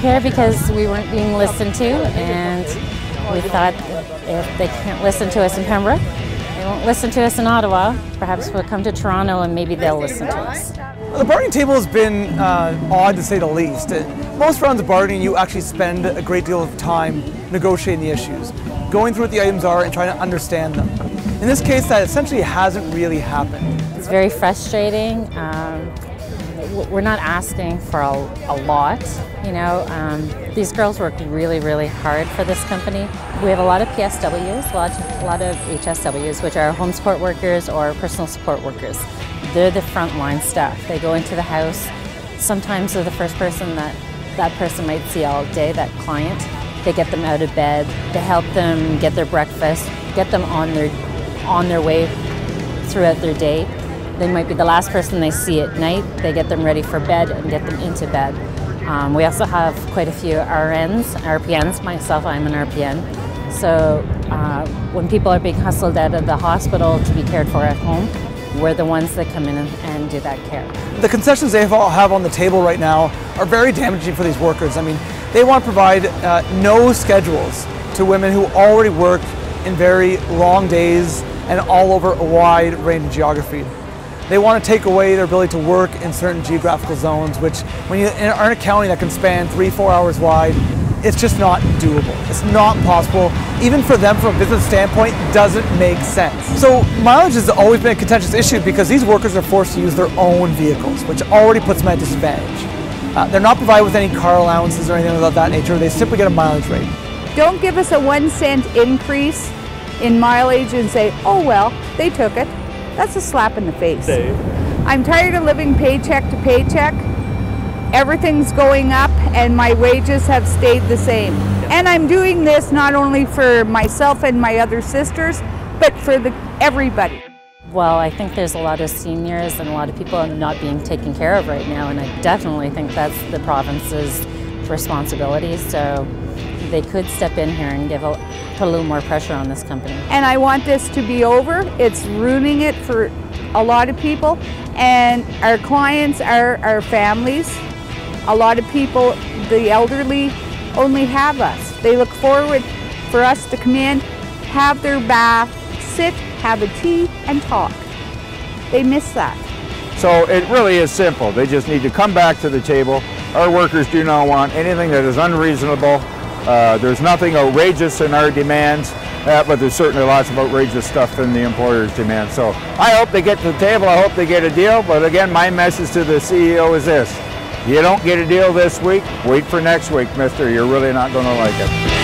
here because we weren't being listened to, and we thought if they can't listen to us in Pembroke, they won't listen to us in Ottawa. Perhaps we'll come to Toronto and maybe they'll listen to us. The bargaining table has been odd to say the least. Most rounds of bargaining, you actually spend a great deal of time negotiating the issues, going through what the items are and trying to understand them. In this case, that essentially hasn't really happened. It's very frustrating. We're not asking for a lot, you know. These girls work really, really hard for this company. We have a lot of PSWs, a lot of HSWs, which are home support workers or personal support workers. They're the frontline staff. They go into the house. Sometimes they're the first person that person might see all day, that client. They get them out of bed. They help them get their breakfast, get them on their way throughout their day. They might be the last person they see at night. They get them ready for bed and get them into bed. We also have quite a few RNs, RPNs. Myself, I'm an RPN. So when people are being hustled out of the hospital to be cared for at home, we're the ones that come in and do that care. The concessions they have on the table right now are very damaging for these workers. I mean, they want to provide no schedules to women who already work in very long days and all over a wide range of geography. They want to take away their ability to work in certain geographical zones, which when you are in a county that can span 3-4 hours wide, it's just not doable. It's not possible. Even for them, from a business standpoint, it doesn't make sense. So mileage has always been a contentious issue because these workers are forced to use their own vehicles, which already puts them at disadvantage. They're not provided with any car allowances or anything of that nature. They simply get a mileage rate. Don't give us a 1 cent increase in mileage and say, oh well, they took it. That's a slap in the face. I'm tired of living paycheck to paycheck. Everything's going up and my wages have stayed the same. And I'm doing this not only for myself and my other sisters, but for everybody. Well, I think there's a lot of seniors and a lot of people not being taken care of right now, and I definitely think that's the province's responsibility. So they could step in here and put a little more pressure on this company. And I want this to be over. It's ruining it for a lot of people, and our clients are our families. A lot of people, the elderly, only have us. They look forward for us to come in, have their bath, sit, have a tea, and talk. They miss that. So it really is simple. They just need to come back to the table. Our workers do not want anything that is unreasonable. There's nothing outrageous in our demands, but there's certainly lots of outrageous stuff in the employer's demands. So I hope they get to the table, I hope they get a deal, but again, my message to the CEO is this: you don't get a deal this week, wait for next week, mister. You're really not going to like it.